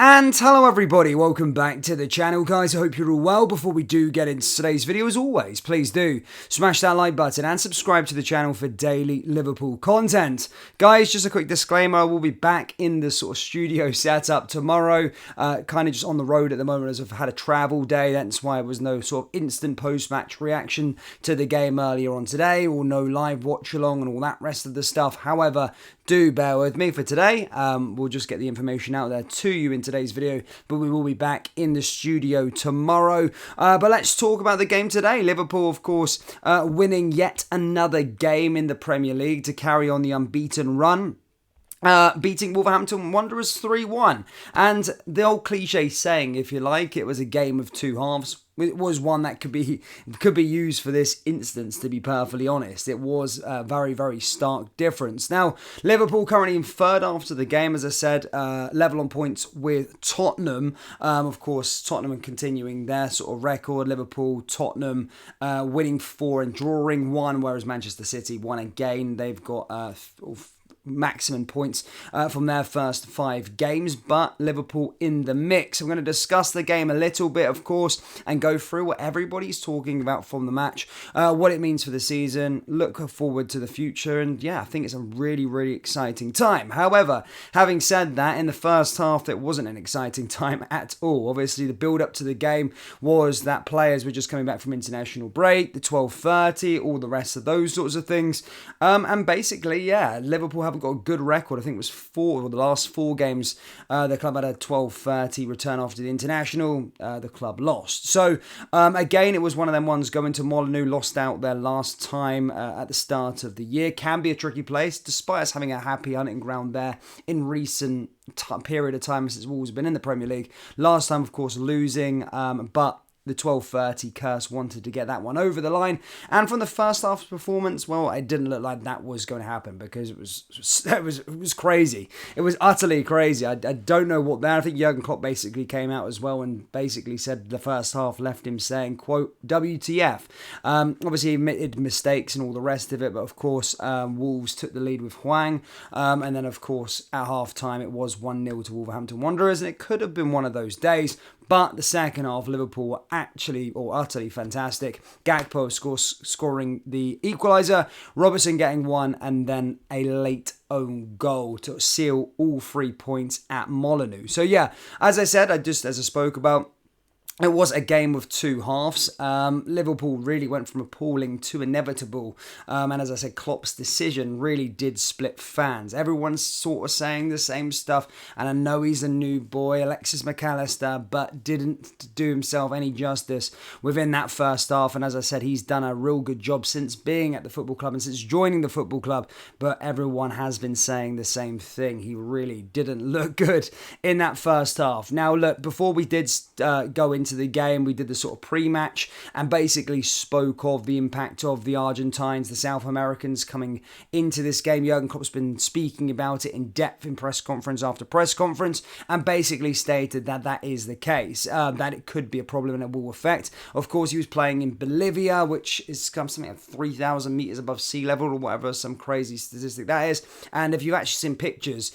And hello everybody, welcome back to the channel guys. I hope you're all well. Before we do get into today's video, as always, please do smash that like button and subscribe to the channel for daily Liverpool content. Guys, just a quick disclaimer, I will be back in the sort of studio setup tomorrow, kind of just on the road at the moment as I've had a travel day. That's why there was no sort of instant post-match reaction to the game earlier on today, or no live watch along and all that rest of the stuff. However, do bear with me for today. We'll just get the information out there to you in today's video, but we will be back in the studio tomorrow. But let's talk about the game today. Liverpool, of course, winning yet another game in the Premier League to carry on the unbeaten run. Beating Wolverhampton Wanderers 3-1. And the old cliche saying, if you like, it was a game of two halves. It was one that could be used for this instance, to be perfectly honest. It was a very, very stark difference. Now, Liverpool currently in third after the game, as I said, level on points with Tottenham. Of course, Tottenham continuing their sort of record. Liverpool, Tottenham winning 4 and drawing 1, whereas Manchester City won again. They've got maximum points from their first 5 games, but Liverpool in the mix. I'm going to discuss the game a little bit, of course, and go through what everybody's talking about from the match, what it means for the season, look forward to the future, and yeah, I think it's a really, really exciting time. However, having said that, in the first half, it wasn't an exciting time at all. Obviously, the build-up to the game was that players were just coming back from international break, the 12:30, all the rest of those sorts of things, and basically, yeah, Liverpool haven't got a good record. I think it was the last 4 games the club had a 12:30 return after the international. The club lost. So again, it was one of them ones going to Molineux, lost out their last time at the start of the year. Can be a tricky place, despite us having a happy hunting ground there in recent period of time since Wolves have been in the Premier League. Last time, of course, losing, but the 12:30 curse wanted to get that one over the line. And from the first half's performance, well, it didn't look like that was going to happen, because it was crazy. It was utterly crazy. I don't know what that. I think Jurgen Klopp basically came out as well and basically said the first half left him saying, quote, WTF. Obviously, he admitted mistakes and all the rest of it, but of course, Wolves took the lead with Hwang. And then, of course, at half time, it was 1-0 to Wolverhampton Wanderers, and it could have been one of those days. But the second half, Liverpool were actually utterly fantastic. Gakpo, of course, scoring the equaliser, Robertson getting 1, and then a late own goal to seal all 3 points at Molineux. So yeah, as I said, as I spoke about, it was a game of two halves. Liverpool really went from appalling to inevitable. And as I said, Klopp's decision really did split fans. Everyone's sort of saying the same stuff. And I know he's a new boy, Alexis McAllister, but didn't do himself any justice within that first half. And as I said, he's done a real good job since being at the football club and since joining the football club. But everyone has been saying the same thing. He really didn't look good in that first half. Now, look, before we did go into the game, we did the sort of pre-match and basically spoke of the impact of the Argentines, the South Americans coming into this game. Jurgen Klopp's been speaking about it in depth in press conference after press conference, and basically stated that that is the case, that it could be a problem and it will affect. Of course, he was playing in Bolivia, which is something like 3,000 meters above sea level or whatever, some crazy statistic that is. And if you've actually seen pictures,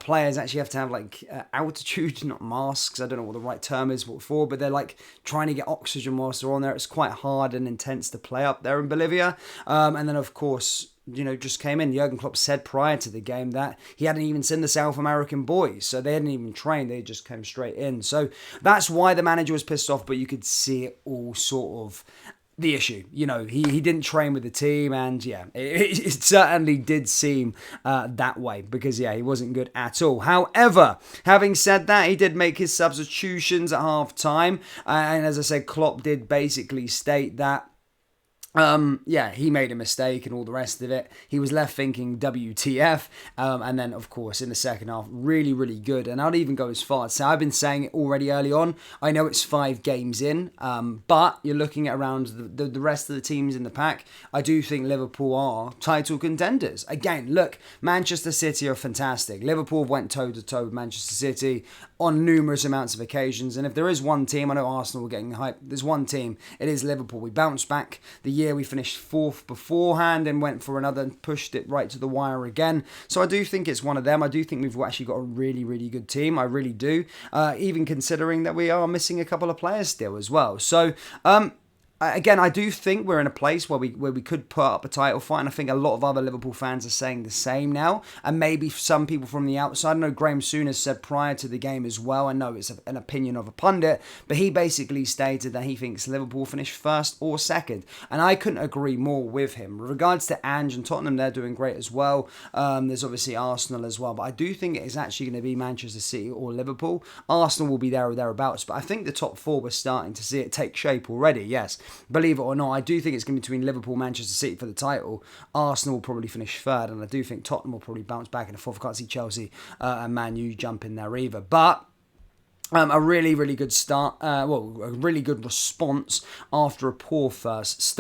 players actually have to have like altitude, not masks, I don't know what the right term is for, but they're like trying to get oxygen whilst they're on there. It's quite hard and intense to play up there in Bolivia. And then, of course, just came in. Jurgen Klopp said prior to the game that he hadn't even seen the South American boys, so they hadn't even trained. They just came straight in. So that's why the manager was pissed off, but you could see it all sort of the issue. He didn't train with the team, and yeah, it certainly did seem that way, because yeah, he wasn't good at all. However, having said that, he did make his substitutions at half time, and as I said, Klopp did basically state that he made a mistake and all the rest of it. He was left thinking WTF, and then of course in the second half, really, really good. And I'd even go as far as say, I've been saying it already early on, I know it's 5 games in, but you're looking at around the rest of the teams in the pack. I do think Liverpool are title contenders. Again, look, Manchester City are fantastic. Liverpool went toe-to-toe with Manchester City on numerous amounts of occasions, and if there is one team, I know Arsenal were getting hyped, there's one team, it is Liverpool. We bounced back the year year we finished 4th beforehand and went for another and pushed it right to the wire again. So I do think it's one of them. I do think we've actually got a really, really good team. I really do. Even considering that we are missing a couple of players still as well. So, again, I do think we're in a place where we could put up a title fight, and I think a lot of other Liverpool fans are saying the same now, and maybe some people from the outside. I know Graham Souness said prior to the game as well, I know it's an opinion of a pundit, but he basically stated that he thinks Liverpool finish first or second, and I couldn't agree more with him. With regards to Ange and Tottenham, they're doing great as well. There's obviously Arsenal as well, but I do think it is actually going to be Manchester City or Liverpool. Arsenal will be there or thereabouts, but I think the top four, we're starting to see it take shape already, yes. Believe it or not, I do think it's going to be between Liverpool and Manchester City for the title. Arsenal will probably finish third, and I do think Tottenham will probably bounce back in the fourth. I can't see Chelsea and Man U jump in there either. But a really, really good start. A really good response after a poor first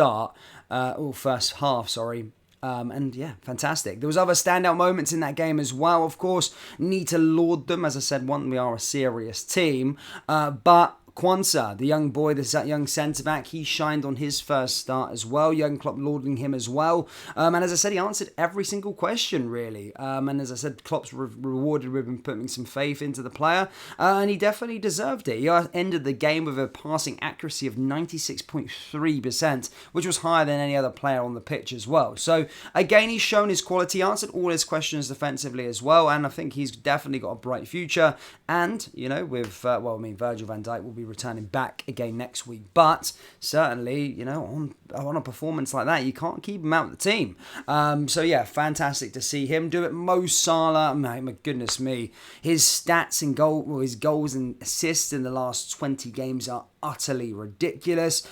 half, sorry. And yeah, fantastic. There was other standout moments in that game as well, of course. Need to laud them. As I said, we are a serious team. But Kwanzaa, the young boy, the young centre-back, he shined on his first start as well. Jurgen Klopp lauding him as well. And as I said, he answered every single question, really. And as I said, Klopp's rewarded with him putting some faith into the player. And he definitely deserved it. He ended the game with a passing accuracy of 96.3%, which was higher than any other player on the pitch as well. So, again, he's shown his quality, answered all his questions defensively as well. And I think he's definitely got a bright future. And, with, Virgil van Dijk will be returning back again next week, but certainly, on a performance like that, you can't keep him out of the team. So yeah, fantastic to see him do it. Mo Salah, my goodness me, his stats and his goals and assists in the last 20 games are utterly ridiculous.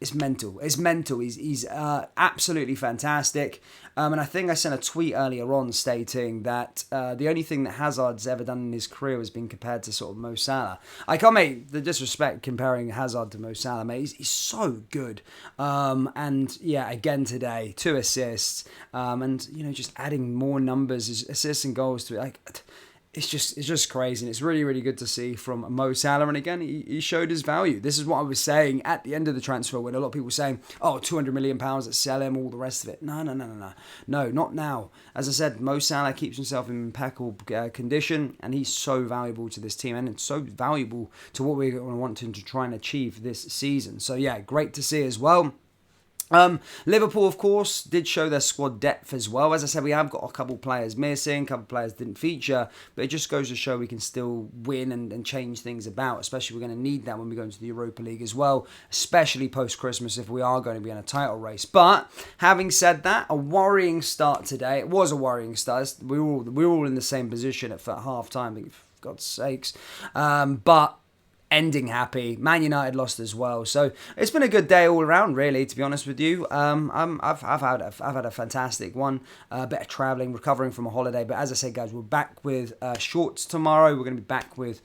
It's mental. He's absolutely fantastic. And I think I sent a tweet earlier on stating that the only thing that Hazard's ever done in his career has been compared to sort of Mo Salah. I can't make the disrespect comparing Hazard to Mo Salah, mate. He's so good. And yeah, again today, 2 assists. And, just adding more numbers, assists and goals to it. It's just crazy, and it's really, really good to see from Mo Salah. And again, he showed his value. This is what I was saying at the end of the transfer, when a lot of people were saying, "Oh, £200 million, let's sell him," all the rest of it. No, not now. As I said, Mo Salah keeps himself in impeccable condition, and he's so valuable to this team, and it's so valuable to what we're wanting to try and achieve this season. So yeah, great to see as well. Liverpool, of course, did show their squad depth as well. As I said, we have got a couple players missing, a couple players didn't feature, but it just goes to show we can still win and change things about, especially we're going to need that when we go into the Europa League as well, especially post-Christmas if we are going to be in a title race. But having said that, a worrying start today. It was a worrying start. We were all in the same position at half-time, for God's sakes. But ending happy. Man United lost as well, so it's been a good day all around, really. To be honest with you, I've had a fantastic one. A bit of travelling, recovering from a holiday, but as I said, guys, we're back with shorts tomorrow. We're going to be back with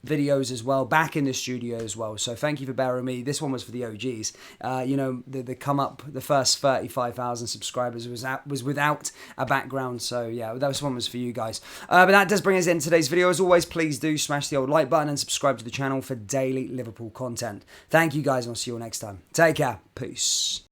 videos as well, back in the studio as well. So thank you for bearing me. This one was for the OGs. The come up, the first 35,000 subscribers was without a background. So yeah, that one was for you guys. But that does bring us in today's video. As always, please do smash the old like button and subscribe to the channel for daily Liverpool content. Thank you guys, and I'll see you all next time. Take care. Peace.